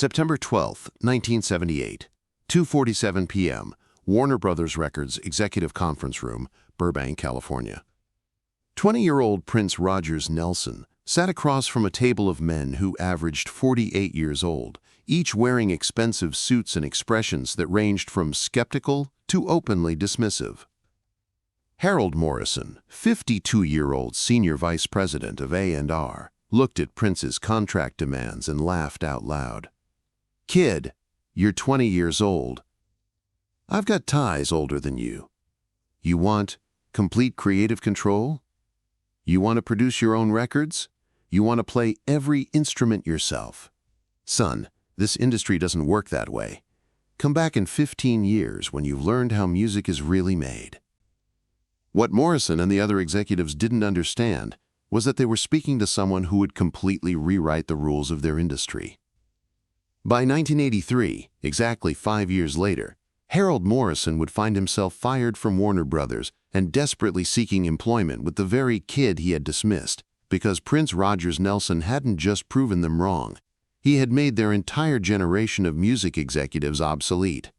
September 12, 1978, 2:47 p.m., Warner Brothers Records Executive Conference Room, Burbank, California. 20-year-old Prince Rogers Nelson sat across from a table of men who averaged 48 years old, each wearing expensive suits and expressions that ranged from skeptical to openly dismissive. Harold Morrison, 52-year-old senior vice president of A&R, looked at Prince's contract demands and laughed out loud. "Kid, you're 20 years old. I've got ties older than you. You want complete creative control? You want to produce your own records? You want to play every instrument yourself? Son, this industry doesn't work that way. Come back in 15 years when you've learned how music is really made." What Morrison and the other executives didn't understand was that they were speaking to someone who would completely rewrite the rules of their industry. By 1983, exactly 5 years later, Harold Morrison would find himself fired from Warner Brothers and desperately seeking employment with the very kid he had dismissed, because Prince Rogers Nelson hadn't just proven them wrong. He had made their entire generation of music executives obsolete.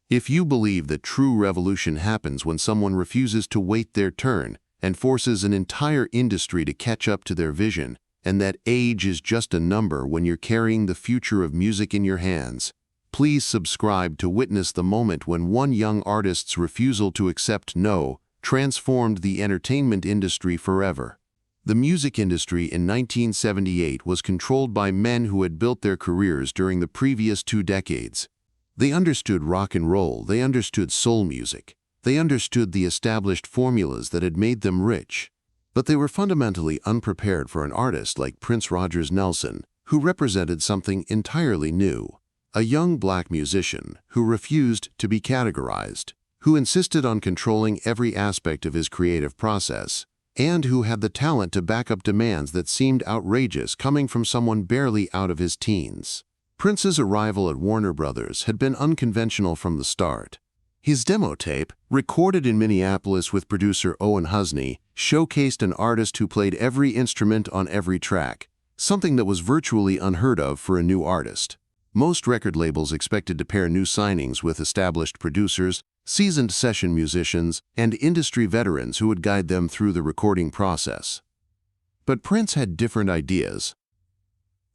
If you believe that true revolution happens when someone refuses to wait their turn and forces an entire industry to catch up to their vision, and that age is just a number when you're carrying the future of music in your hands, please subscribe to witness the moment when one young artist's refusal to accept no transformed the entertainment industry forever. The music industry in 1978 was controlled by men who had built their careers during the previous 2 decades. They understood rock and roll, they understood soul music, they understood the established formulas that had made them rich. But they were fundamentally unprepared for an artist like Prince Rogers Nelson, who represented something entirely new. A young black musician who refused to be categorized, who insisted on controlling every aspect of his creative process, and who had the talent to back up demands that seemed outrageous coming from someone barely out of his teens. Prince's arrival at Warner Brothers had been unconventional from the start. His demo tape, recorded in Minneapolis with producer Owen Husney, showcased an artist who played every instrument on every track, something that was virtually unheard of for a new artist. Most record labels expected to pair new signings with established producers, seasoned session musicians, and industry veterans who would guide them through the recording process. But Prince had different ideas.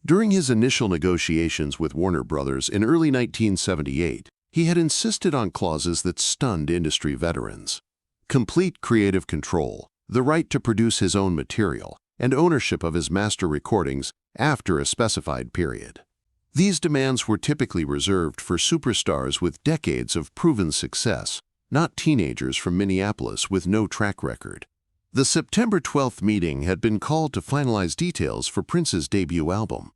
During his initial negotiations with Warner Brothers in early 1978, he had insisted on clauses that stunned industry veterans. Complete creative control, the right to produce his own material, and ownership of his master recordings after a specified period. These demands were typically reserved for superstars with decades of proven success, not teenagers from Minneapolis with no track record. The September 12th meeting had been called to finalize details for Prince's debut album.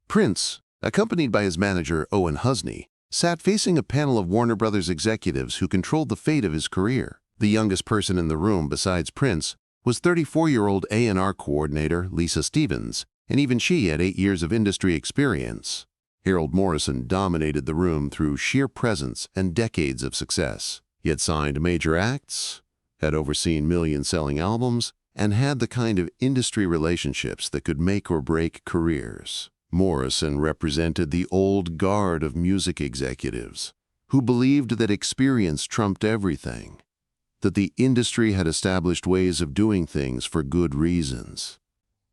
Prince, accompanied by his manager Owen Husney, sat facing a panel of Warner Brothers executives who controlled the fate of his career. The youngest person in the room besides Prince was 34-year-old A&R coordinator Lisa Stevens, and even she had 8 years of industry experience. Harold Morrison dominated the room through sheer presence and decades of success. He had signed major acts, had overseen million-selling albums, and had the kind of industry relationships that could make or break careers. Morrison represented the old guard of music executives who believed that experience trumped everything, that the industry had established ways of doing things for good reasons.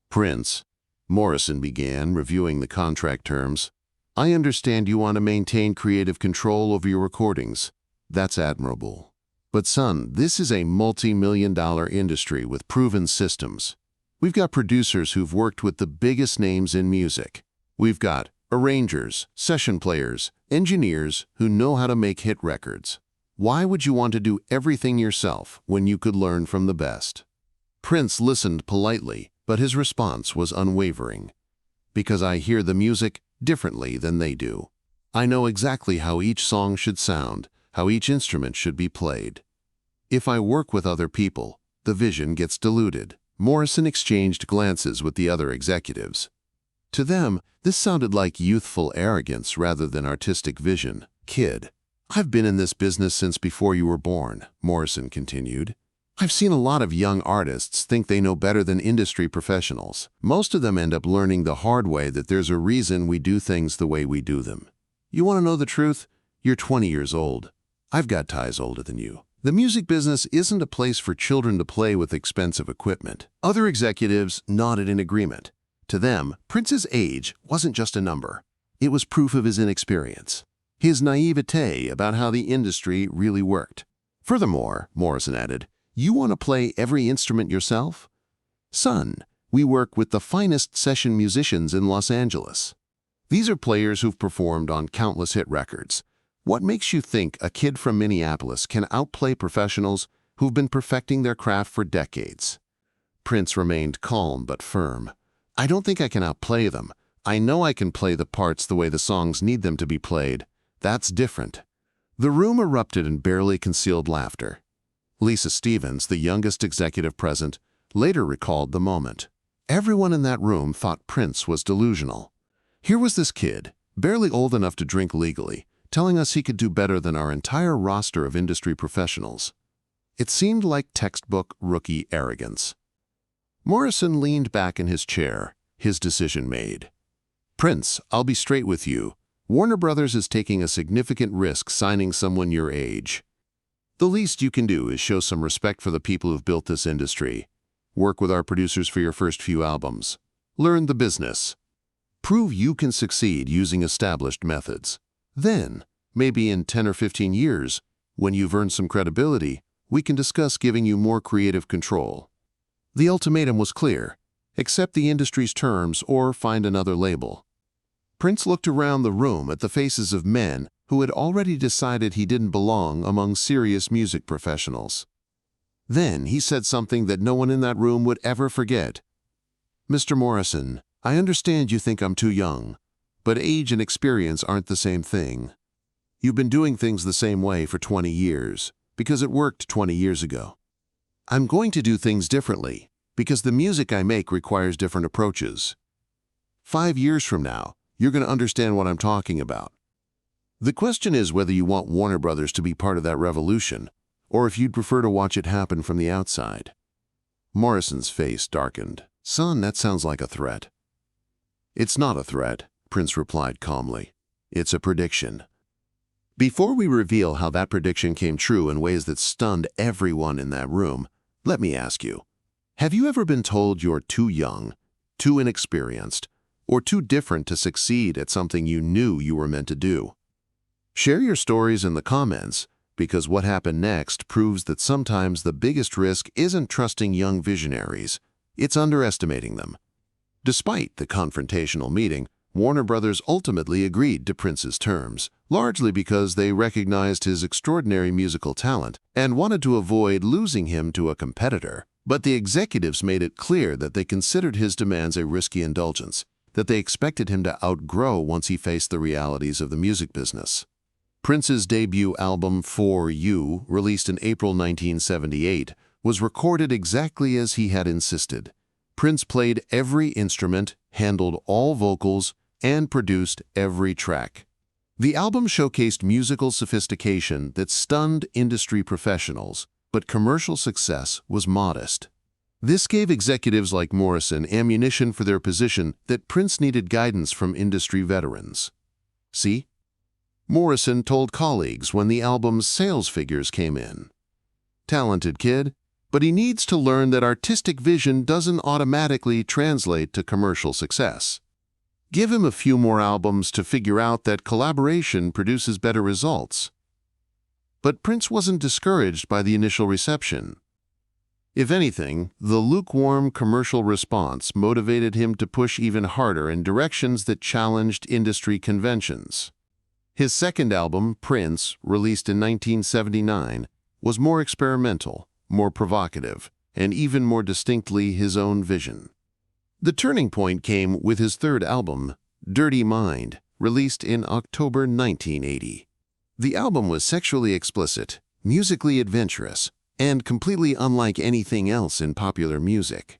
"Prince," Morrison began, reviewing the contract terms, "I understand you want to maintain creative control over your recordings. That's admirable. But son, this is a multi-million-dollar industry with proven systems. We've got producers who've worked with the biggest names in music. We've got arrangers, session players, engineers who know how to make hit records. Why would you want to do everything yourself when you could learn from the best?" Prince listened politely, but his response was unwavering. "Because I hear the music differently than they do. I know exactly how each song should sound, how each instrument should be played. If I work with other people, the vision gets diluted." Morrison exchanged glances with the other executives. To them, this sounded like youthful arrogance rather than artistic vision. "Kid, I've been in this business since before you were born," Morrison continued. I've seen a lot of young artists think they know better than industry professionals. Most of them end up learning the hard way that there's a reason we do things the way we do them. You want to know the truth? You're 20 years old. I've got ties older than you. The music business isn't a place for children to play with expensive equipment. Other executives nodded in agreement. To them, Prince's age wasn't just a number. It was proof of his inexperience, his naivete about how the industry really worked. Furthermore, Morrison added, you want to play every instrument yourself? Son, we work with the finest session musicians in Los Angeles. These are players who've performed on countless hit records. What makes you think a kid from Minneapolis can outplay professionals who've been perfecting their craft for decades? Prince remained calm but firm. I don't think I can outplay them. I know I can play the parts the way the songs need them to be played. That's different. The room erupted in barely concealed laughter. Lisa Stevens, the youngest executive present, later recalled the moment. Everyone in that room thought Prince was delusional. Here was this kid, barely old enough to drink legally, telling us he could do better than our entire roster of industry professionals. It seemed like textbook rookie arrogance. Morrison leaned back in his chair, his decision made. Prince, I'll be straight with you. Warner Brothers is taking a significant risk signing someone your age. The least you can do is show some respect for the people who've built this industry. Work with our producers for your first few albums. Learn the business. Prove you can succeed using established methods. Then, maybe in 10 or 15 years, when you've earned some credibility, we can discuss giving you more creative control. The ultimatum was clear. Accept the industry's terms or find another label. Prince looked around the room at the faces of men who had already decided he didn't belong among serious music professionals. Then he said something that no one in that room would ever forget. Mr. Morrison, I understand you think I'm too young, but age and experience aren't the same thing. You've been doing things the same way for 20 years, because it worked 20 years ago. I'm going to do things differently, because the music I make requires different approaches. 5 years from now, you're going to understand what I'm talking about. The question is whether you want Warner Brothers to be part of that revolution, or if you'd prefer to watch it happen from the outside. Morrison's face darkened. Son, that sounds like a threat. It's not a threat, Prince replied calmly. It's a prediction. Before we reveal how that prediction came true in ways that stunned everyone in that room, let me ask you, have you ever been told you're too young, too inexperienced, or too different to succeed at something you knew you were meant to do? Share your stories in the comments, because what happened next proves that sometimes the biggest risk isn't trusting young visionaries, it's underestimating them. Despite the confrontational meeting, Warner Brothers ultimately agreed to Prince's terms, largely because they recognized his extraordinary musical talent and wanted to avoid losing him to a competitor. But the executives made it clear that they considered his demands a risky indulgence, that they expected him to outgrow once he faced the realities of the music business. Prince's debut album, For You, released in April 1978, was recorded exactly as he had insisted. Prince played every instrument, handled all vocals, and produced every track. The album showcased musical sophistication that stunned industry professionals, but commercial success was modest. This gave executives like Morrison ammunition for their position that Prince needed guidance from industry veterans. See? Morrison told colleagues when the album's sales figures came in. Talented kid, but he needs to learn that artistic vision doesn't automatically translate to commercial success. Give him a few more albums to figure out that collaboration produces better results. But Prince wasn't discouraged by the initial reception. If anything, the lukewarm commercial response motivated him to push even harder in directions that challenged industry conventions. His second album, Prince, released in 1979, was more experimental, more provocative, and even more distinctly his own vision. The turning point came with his third album, Dirty Mind, released in October 1980. The album was sexually explicit, musically adventurous, and completely unlike anything else in popular music.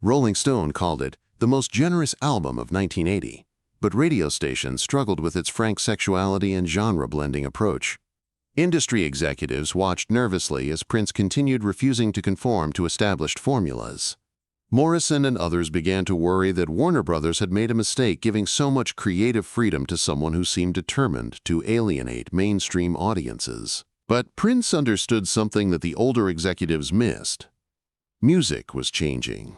Rolling Stone called it the most generous album of 1980, but radio stations struggled with its frank sexuality and genre-blending approach. Industry executives watched nervously as Prince continued refusing to conform to established formulas. Morrison and others began to worry that Warner Brothers had made a mistake giving so much creative freedom to someone who seemed determined to alienate mainstream audiences. But Prince understood something that the older executives missed. Music was changing.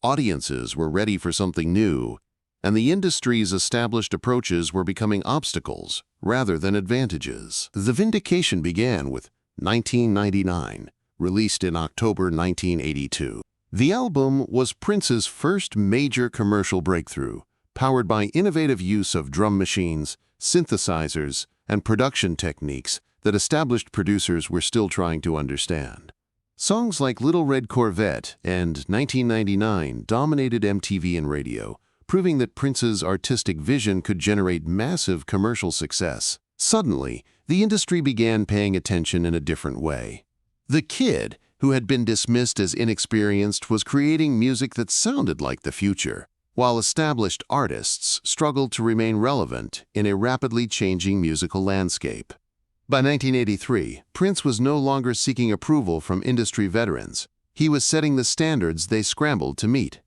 Audiences were ready for something new, and the industry's established approaches were becoming obstacles rather than advantages. The vindication began with 1999, released in October 1982. The album was Prince's first major commercial breakthrough, powered by innovative use of drum machines, synthesizers, and production techniques that established producers were still trying to understand. Songs like Little Red Corvette and 1999 dominated MTV and radio, proving that Prince's artistic vision could generate massive commercial success. Suddenly, the industry began paying attention in a different way. The kid, who had been dismissed as inexperienced, was creating music that sounded like the future, while established artists struggled to remain relevant in a rapidly changing musical landscape. By 1983, Prince was no longer seeking approval from industry veterans. He was setting the standards they scrambled to meet.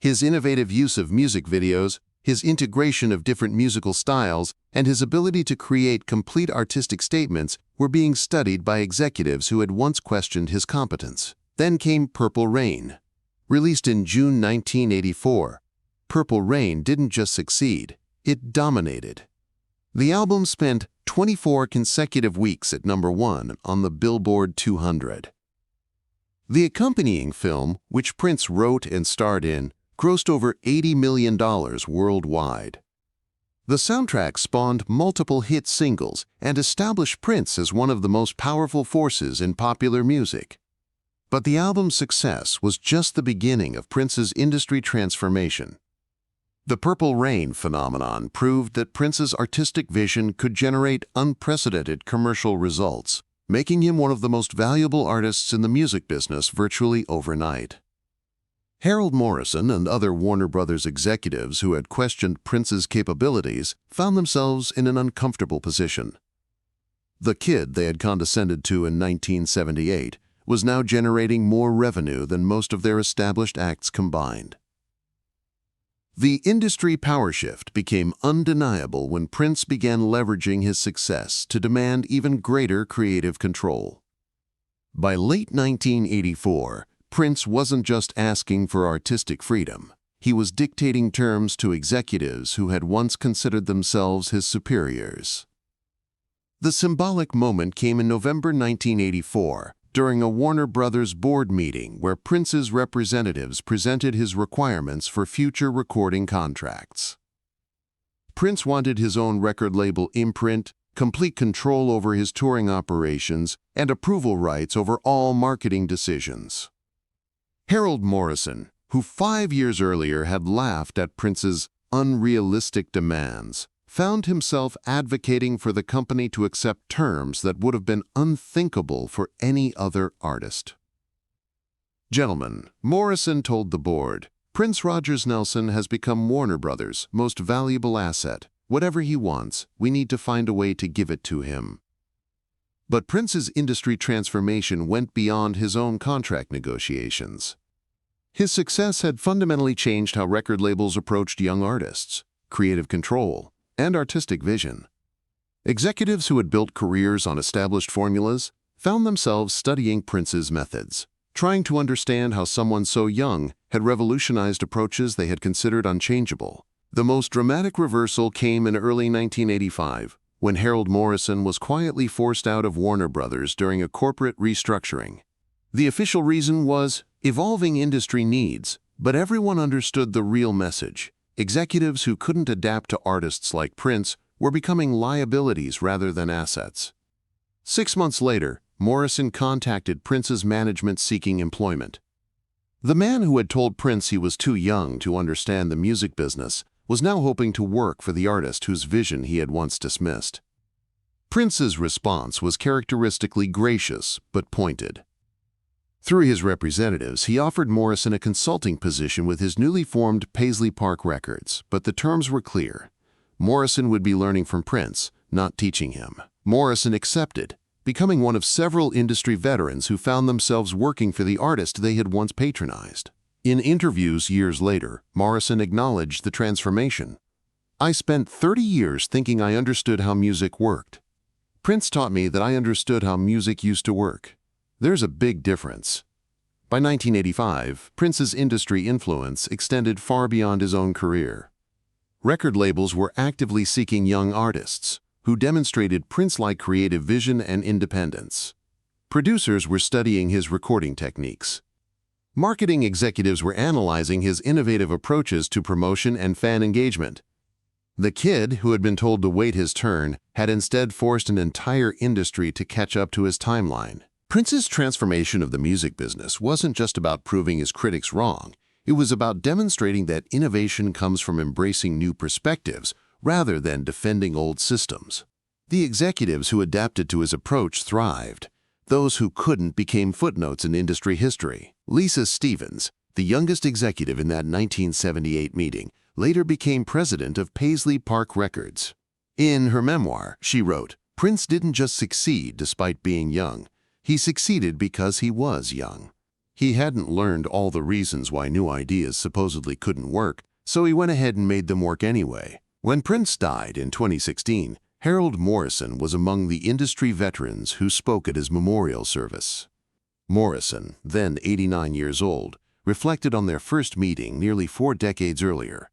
His innovative use of music videos, his integration of different musical styles, and his ability to create complete artistic statements were being studied by executives who had once questioned his competence. Then came Purple Rain. Released in June 1984, Purple Rain didn't just succeed, it dominated. The album spent 24 consecutive weeks at #1 on the Billboard 200. The accompanying film, which Prince wrote and starred in, grossed over $80 million worldwide. The soundtrack spawned multiple hit singles and established Prince as one of the most powerful forces in popular music. But the album's success was just the beginning of Prince's industry transformation. The Purple Rain phenomenon proved that Prince's artistic vision could generate unprecedented commercial results, making him one of the most valuable artists in the music business virtually overnight. Harold Morrison and other Warner Brothers executives who had questioned Prince's capabilities found themselves in an uncomfortable position. The kid they had condescended to in 1978 was now generating more revenue than most of their established acts combined. The industry power shift became undeniable when Prince began leveraging his success to demand even greater creative control. By late 1984, Prince wasn't just asking for artistic freedom. He was dictating terms to executives who had once considered themselves his superiors. The symbolic moment came in November 1984, during a Warner Brothers board meeting where Prince's representatives presented his requirements for future recording contracts. Prince wanted his own record label imprint, complete control over his touring operations, and approval rights over all marketing decisions. Harold Morrison, who 5 years earlier had laughed at Prince's unrealistic demands, found himself advocating for the company to accept terms that would have been unthinkable for any other artist. "Gentlemen," Morrison told the board, "Prince Rogers Nelson has become Warner Brothers' most valuable asset. Whatever he wants, we need to find a way to give it to him." But Prince's industry transformation went beyond his own contract negotiations. His success had fundamentally changed how record labels approached young artists, creative control, and artistic vision. Executives who had built careers on established formulas found themselves studying Prince's methods, trying to understand how someone so young had revolutionized approaches they had considered unchangeable. The most dramatic reversal came in early 1985, when Harold Morrison was quietly forced out of Warner Brothers during a corporate restructuring. The official reason was evolving industry needs, but everyone understood the real message. Executives who couldn't adapt to artists like Prince were becoming liabilities rather than assets. 6 months later, Morrison contacted Prince's management seeking employment. The man who had told Prince he was too young to understand the music business was now hoping to work for the artist whose vision he had once dismissed. Prince's response was characteristically gracious but pointed. Through his representatives, he offered Morrison a consulting position with his newly formed Paisley Park Records, but the terms were clear. Morrison would be learning from Prince, not teaching him. Morrison accepted, becoming one of several industry veterans who found themselves working for the artist they had once patronized. In interviews years later, Morrison acknowledged the transformation. "I spent 30 years thinking I understood how music worked. Prince taught me that I understood how music used to work. There's a big difference." By 1985, Prince's industry influence extended far beyond his own career. Record labels were actively seeking young artists who demonstrated Prince-like creative vision and independence. Producers were studying his recording techniques. Marketing executives were analyzing his innovative approaches to promotion and fan engagement. The kid, who had been told to wait his turn, had instead forced an entire industry to catch up to his timeline. Prince's transformation of the music business wasn't just about proving his critics wrong. It was about demonstrating that innovation comes from embracing new perspectives rather than defending old systems. The executives who adapted to his approach thrived. Those who couldn't became footnotes in industry history. Lisa Stevens, the youngest executive in that 1978 meeting, later became president of Paisley Park Records. In her memoir, she wrote, "Prince didn't just succeed despite being young. He succeeded because he was young. He hadn't learned all the reasons why new ideas supposedly couldn't work, so he went ahead and made them work anyway." When Prince died in 2016, Harold Morrison was among the industry veterans who spoke at his memorial service. Morrison, then 89 years old, reflected on their first meeting nearly 4 decades earlier.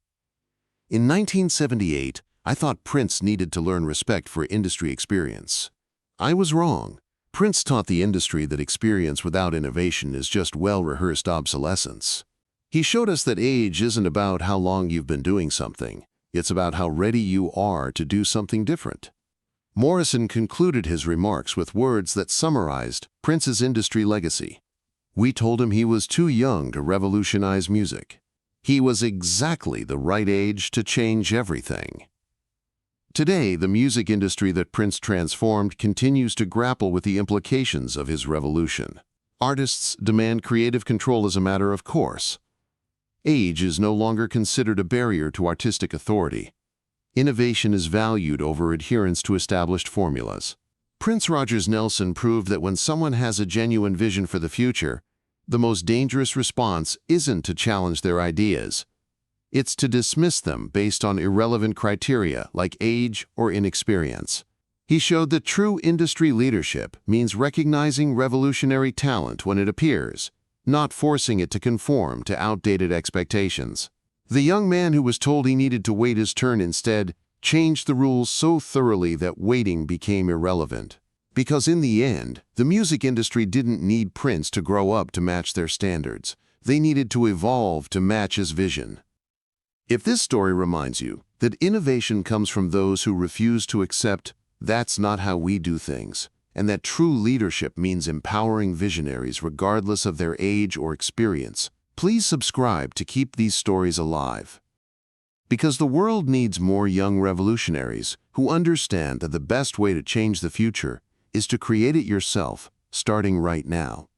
"In 1978, I thought Prince needed to learn respect for industry experience. I was wrong. Prince taught the industry that experience without innovation is just well-rehearsed obsolescence. He showed us that age isn't about how long you've been doing something. It's about how ready you are to do something different." Morrison concluded his remarks with words that summarized Prince's industry legacy. "We told him he was too young to revolutionize music. He was exactly the right age to change everything." Today, the music industry that Prince transformed continues to grapple with the implications of his revolution. Artists demand creative control as a matter of course. Age is no longer considered a barrier to artistic authority. Innovation is valued over adherence to established formulas. Prince Rogers Nelson proved that when someone has a genuine vision for the future, the most dangerous response isn't to challenge their ideas. It's to dismiss them based on irrelevant criteria like age or inexperience. He showed that true industry leadership means recognizing revolutionary talent when it appears, not forcing it to conform to outdated expectations. The young man who was told he needed to wait his turn instead changed the rules so thoroughly that waiting became irrelevant. Because in the end, the music industry didn't need Prince to grow up to match their standards. They needed to evolve to match his vision. If this story reminds you that innovation comes from those who refuse to accept "that's not how we do things," and that true leadership means empowering visionaries regardless of their age or experience, please subscribe to keep these stories alive. Because the world needs more young revolutionaries who understand that the best way to change the future is to create it yourself, starting right now.